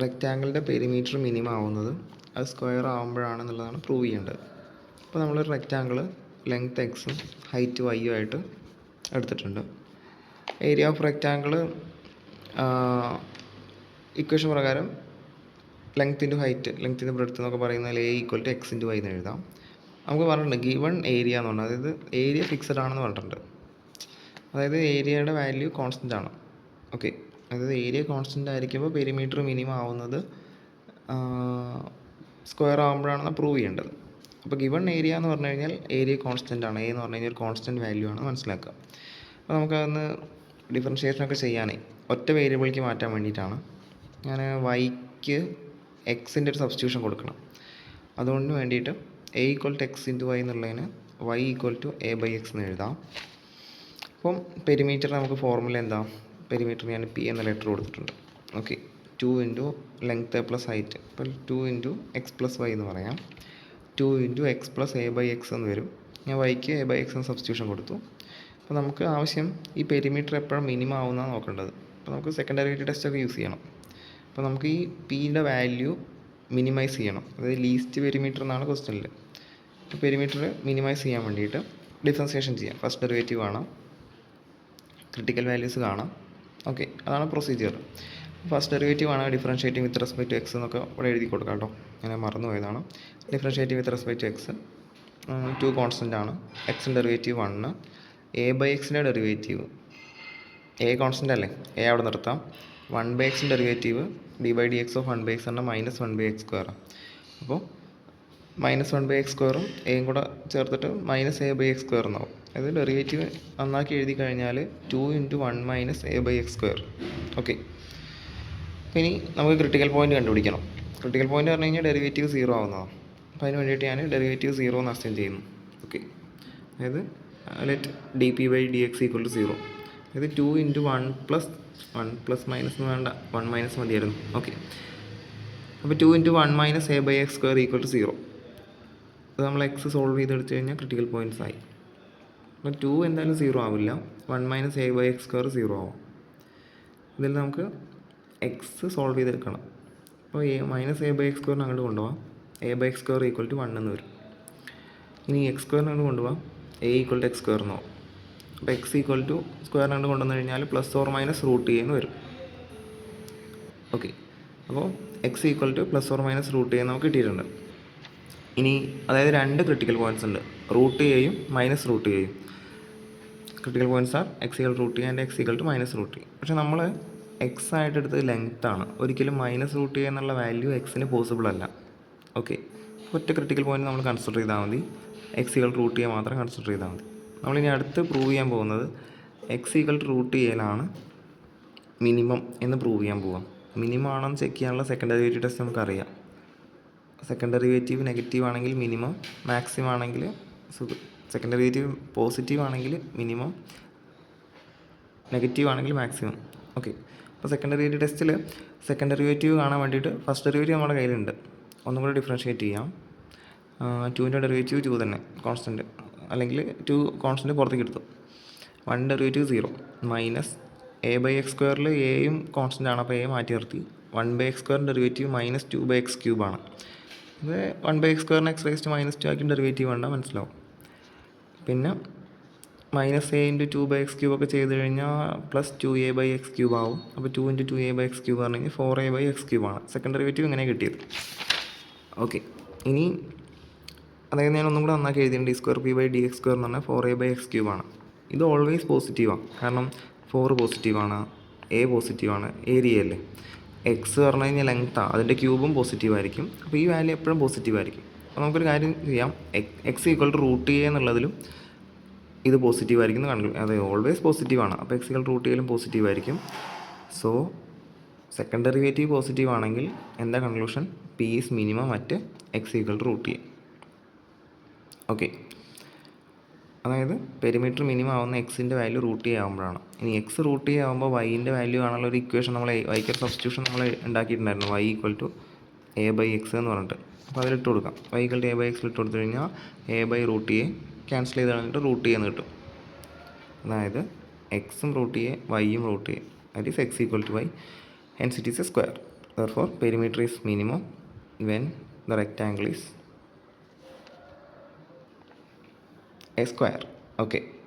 റെക്റ്റാങ്കിളിൻ്റെ perimeter minimum ആവുന്നത് അത് square ആകുമ്പോഴാണെന്നുള്ളതാണ് prove ചെയ്യേണ്ടത്. അപ്പോൾ നമ്മളൊരു റെക്റ്റാങ്കിൾ ലെങ്ത് എക്സും ഹൈറ്റ് വൈയും ആയിട്ട് എടുത്തിട്ടുണ്ട്. ഏരിയ ഓഫ് റെക്റ്റാങ്കിൾ ഇക്വേഷൻ പ്രകാരം length into height, length into breadth എന്നൊക്കെ പറയുന്നതിൽ A equal to x into y എന്ന് എഴുതാം. നമുക്ക് പറഞ്ഞിട്ടുണ്ട് ഗിവൺ ഏരിയ എന്ന് പറഞ്ഞാൽ, അതായത് ഏരിയ ഫിക്സഡ് ആണെന്ന് പറഞ്ഞിട്ടുണ്ട്. അതായത് ഏരിയയുടെ വാല്യൂ കോൺസ്റ്റൻ്റ് ആണ്. ഓക്കെ, അതായത് ഏരിയ കോൺസ്റ്റൻ്റ് ആയിരിക്കുമ്പോൾ പെരിമീറ്റർ മിനിമം ആവുന്നത് സ്ക്വയർ ആകുമ്പോഴാണെന്ന് പ്രൂവ് ചെയ്യേണ്ടത്. അപ്പോൾ ഗിവൺ ഏരിയ എന്ന് പറഞ്ഞു കഴിഞ്ഞാൽ ഏരിയ കോൺസ്റ്റൻ്റ് ആണ്. എന്ന് പറഞ്ഞു കഴിഞ്ഞാൽ ഒരു കോൺസ്റ്റൻ്റ് വാല്യൂ ആണ് മനസ്സിലാക്കുക. അപ്പോൾ നമുക്കതൊന്ന് ഡിഫറൻഷിയേഷനൊക്കെ ചെയ്യാനേ ഒറ്റ വേരിയബിളിലേക്ക് മാറ്റാൻ വേണ്ടിയിട്ടാണ് ഞാൻ വൈക്ക് എക്സിൻ്റെ ഒരു സബ്സ്റ്റിറ്റ്യൂഷൻ കൊടുക്കണം. അതുകൊണ്ട് വേണ്ടിയിട്ട് A equal to x into y എന്നുള്ളതിന് y equal to A by x എന്ന് എഴുതാം. അപ്പം പെരിമീറ്റർ നമുക്ക് ഫോർമുല എന്താ, പെരിമീറ്റർ ഞാൻ P എന്ന ലെറ്റർ കൊടുത്തിട്ടുണ്ട്. Okay, 2 into length plus height, അപ്പോൾ 2 ഇൻറ്റു എക്സ് പ്ലസ് വൈ എന്ന് പറയാം. 2 into x plus A by x എന്ന് വരും. ഞാൻ വൈക്ക് A ബൈ എക്സ് എന്ന് സബ്സ്റ്റിറ്റ്യൂഷൻ കൊടുത്തു. അപ്പോൾ നമുക്ക് ആവശ്യം ഈ പെരിമീറ്റർ എപ്പോഴും മിനിമം ആവുന്നതാണ് നോക്കേണ്ടത്. അപ്പോൾ നമുക്ക് സെക്കൻഡ് ഡെറിവേറ്റീവ് ടെസ്റ്റൊക്കെ യൂസ് ചെയ്യണം. അപ്പോൾ നമുക്ക് ഈ Pയുടെ വാല്യൂ മിനിമൈസ് ചെയ്യണം. അതായത് ലീസ്റ്റ് പെരിമീറ്റർ എന്നാണ് ക്വസ്റ്റ്യനിൽ. അപ്പോൾ പെരിമീറ്റർ മിനിമൈസ് ചെയ്യാൻ വേണ്ടിയിട്ട് ഡിഫറൻസിയേഷൻ ചെയ്യാം. ഫസ്റ്റ് ഡെറിവേറ്റീവ് കാണാം, ക്രിട്ടിക്കൽ വാല്യൂസ് കാണാം. ഓക്കെ, അതാണ് പ്രൊസീജിയർ. ഫസ്റ്റ് ഡെറിവേറ്റീവ് ആണ് differentiating with respect to x എന്നൊക്കെ ഇവിടെ എഴുതി കൊടുക്കാം കേട്ടോ, ഞാൻ മറന്നു പോയതാണ്. Differentiating with respect to x 2 constant ആണ്. എക്സിൻ്റെ ഡെറിവേറ്റീവ് 1, A ബൈ എക്സിൻ്റെ ഡെറിവേറ്റീവ് A കോൺസ്റ്റൻ്റ് അല്ലേ, A അവിടെ നിർത്താം. 1 ബൈ എക്സിൻ്റെ derivative d by d x of 1 by x പറഞ്ഞാൽ -1 ബൈ എക്സ് സ്ക്വയർ. അപ്പോൾ -1 ബൈ എക്സ് സ്ക്വയറും എയും കൂടെ ചേർത്തിട്ട് -A ബൈ എക്സ് സ്ക്വയർ എന്നാവും. അതായത് ഡെറിവേറ്റീവ് നന്നാക്കി എഴുതി കഴിഞ്ഞാൽ 2 into 1 - A by x square. Okay, ഇനി നമുക്ക് ക്രിട്ടിക്കൽ പോയിൻ്റ് കണ്ടുപിടിക്കണം. ക്രിട്ടിക്കൽ പോയിൻ്റ് പറഞ്ഞു കഴിഞ്ഞാൽ ഡെറിവേറ്റീവ് 0 ആവുന്നതാണ്. അപ്പോൾ അതിന് വേണ്ടിയിട്ട് ഞാൻ ഡെറിവേറ്റീവ് 0 എന്ന് അസ്യൂം ചെയ്യുന്നു. ഓക്കെ, അതായത് let d p by d x equal to 0. അതായത് 2 ഇൻറ്റു 1 പ്ലസ് മൈനസ് എന്ന് വേണ്ട, 1 മൈനസ് മതിയായിരുന്നു. ഓക്കെ, അപ്പോൾ 2 into 1 - A by x square equal to 0. അത് നമ്മൾ എക്സ് സോൾവ് ചെയ്തെടുത്ത് കഴിഞ്ഞാൽ ക്രിട്ടിക്കൽ പോയിൻറ്റ്സ് ആയി. അപ്പോൾ 2 എന്തായാലും 0 ആവില്ല, 1 - A ബൈ എക്സ് സ്ക്വയർ 0 ആവും. ഇതിൽ നമുക്ക് എക്സ് സോൾവ് ചെയ്തെടുക്കണം. അപ്പോൾ -A ബൈ എക്സ് സ്ക്വയറിന് അങ്ങോട്ട് കൊണ്ടുപോകാം. A by x square equal to 1 എന്ന് വരും. ഇനി എക്സ് സ്ക്വയറിന് അങ്ങോട്ട് കൊണ്ടുപോകാം, A equal to x square എന്നാവും. അപ്പോൾ എക്സ് ഈക്വൽ ടു സ്ക്വയറിന് അങ്ങോട്ട് കൊണ്ടുവന്നു കഴിഞ്ഞാൽ +or - വരും. ഓക്കെ, അപ്പോൾ എക്സ് ഈക്വൽ ടു +or - നമുക്ക് കിട്ടിയിട്ടുണ്ട്. ഇനി അതായത് 2 ക്രിട്ടിക്കൽ പോയിൻറ്റ്സ് ഉണ്ട്, √A -√A. Critical points are x equal √A and x equal to -√A. പക്ഷേ നമ്മൾ എക്സ് ആയിട്ട് എടുത്തത് ലെങ്ത്താണ്. ഒരിക്കലും -√A എന്നുള്ള വാല്യൂ എക്സിന് പോസിബിൾ അല്ല. ഓക്കെ, ഒറ്റ ക്രിട്ടിക്കൽ പോയിൻറ്റ് നമ്മൾ കൺസിഡർ ചെയ്താൽ മതി, എക്സ് ഈക്വൽ √A മാത്രം കൺസിഡർ ചെയ്താൽ മതി. നമ്മളിനി അടുത്ത് പ്രൂവ് ചെയ്യാൻ പോകുന്നത് x equal to √A minimum എന്ന് പ്രൂവ് ചെയ്യാൻ പോവാം. മിനിമം ആണെന്ന് ചെക്ക് ചെയ്യാനുള്ള സെക്കൻഡ് ഡെറിവേറ്റീവ് ടെസ്റ്റ് നമുക്കറിയാം. സെക്കൻഡ് ഡെറിവേറ്റീവ് നെഗറ്റീവ് ആണെങ്കിൽ മിനിമം, മാക്സിമം ആണെങ്കിൽ സെക്കൻഡ് ഡെറിവേറ്റീവ് പോസിറ്റീവ് ആണെങ്കിൽ മിനിമം, നെഗറ്റീവ് ആണെങ്കിൽ മാക്സിമം. ഓക്കെ, അപ്പോൾ സെക്കൻഡ് ഡെറിവേറ്റീവ് ടെസ്റ്റിൽ സെക്കൻഡ് ഡെറിവേറ്റീവ് കാണാൻ വേണ്ടിയിട്ട് ഫസ്റ്റ് ഡെറിവേറ്റീവ് നമ്മുടെ കയ്യിലുണ്ട്. ഒന്നും കൂടി ഡിഫറൻഷിയേറ്റ് ചെയ്യാം. 2ൻ്റെ ഡെറിവേറ്റീവ് 2 തന്നെ കോൺസ്റ്റൻറ്റ്, അല്ലെങ്കിൽ 2 കോൺസ്റ്റൻറ്റ് പുറത്തേക്ക് എടുത്തു. 1 ഡെറിവേറ്റീവ് 0 -A ബൈ എക്സ് സ്ക്വയറിൽ എയും കോൺസ്റ്റൻ്റ് ആണ്, അപ്പോൾ A മാറ്റി നിർത്തി. 1 ബൈ എക്സ് സ്ക്വയറിൻ്റെ ഡെറിവേറ്റീവ് -2 ബൈ എക്സ് ക്യൂബ് ആണ്. ഇത് 1 ബൈ എക്സ് സ്ക്വയറിന് x⁻² ആക്കി ഡെറിവേറ്റീവ് വേണ്ട, മനസ്സിലാവും. പിന്നെ -A into 2 by x cube ഒക്കെ ചെയ്ത് കഴിഞ്ഞാൽ +2A ബൈ എക്സ് ക്യൂബ് ആവും. അപ്പോൾ 2 into 2A by x cube പറഞ്ഞു കഴിഞ്ഞാൽ 4A ബൈ എക്സ് ക്യൂബ് ആണ്. സെക്കൻഡ് ഡെറിവേറ്റീവ് ഇങ്ങനെ കിട്ടിയത്. ഓക്കെ, ഇനി അതായത് ഞാൻ ഒന്നും കൂടെ നന്നാക്കി എഴുതിയിട്ടുണ്ട്. d² ബൈ dx² എന്ന് പറഞ്ഞാൽ 4A ബൈ എക്സ് ക്യൂബ് ആണ്. ഇത് ഓൾവേസ് പോസിറ്റീവാണ്, കാരണം 4 പോസിറ്റീവാണ്, A പോസിറ്റീവാണ്, ഏരിയ അല്ലേ. എക്സ് പറഞ്ഞു കഴിഞ്ഞാൽ ലെങ്ത്താണ്, അതിൻ്റെ ക്യൂബും പോസിറ്റീവായിരിക്കും. അപ്പോൾ ഈ വാല്യൂ എപ്പോഴും പോസിറ്റീവായിരിക്കും. അപ്പോൾ നമുക്കൊരു കാര്യം ചെയ്യാം, എക്സ് ഈക്വൽ ടു √A എന്നുള്ളതിലും ഇത് പോസിറ്റീവായിരിക്കും എന്ന് കണ്ടു. അതെ, ഓൾവേസ് പോസിറ്റീവാണ്. അപ്പോൾ എക്സ് ഈക്വൽ ടു √A പോസിറ്റീവായിരിക്കും. സോ സെക്കൻഡ് ഡെറിവേറ്റീവ് പോസിറ്റീവ് ആണെങ്കിൽ എന്താ conclusion? P is minimum at x equal to √A. Okay, അതായത് പെരിമീറ്റർ മിനിമം ആവുന്ന എക്സിൻ്റെ വാല്യൂ √A ആകുമ്പോഴാണ്. ഇനി എക്സ് √A ആകുമ്പോൾ വൈൻ്റെ വാല്യൂ ആണുള്ള ഒരു ഇക്വേഷൻ നമ്മൾ വൈക്കൊരു സബ്സ്റ്റിറ്റ്യൂഷൻ നമ്മൾ ഉണ്ടാക്കിയിട്ടുണ്ടായിരുന്നു, y equal to A by x എന്ന് പറഞ്ഞിട്ട്. അപ്പോൾ അതിലിട്ട് കൊടുക്കാം. y equal to A by എക്സിൽ ഇട്ട് കൊടുത്തു കഴിഞ്ഞാൽ A ബൈ √A ക്യാൻസൽ ചെയ്ത് കളഞ്ഞിട്ട് √A എന്ന് കിട്ടും. അതായത് എക്സും √A, വൈയും √A, that is x equal to y, hence it is a square. therefore perimeter is minimum when the rectangle is a square. Okay.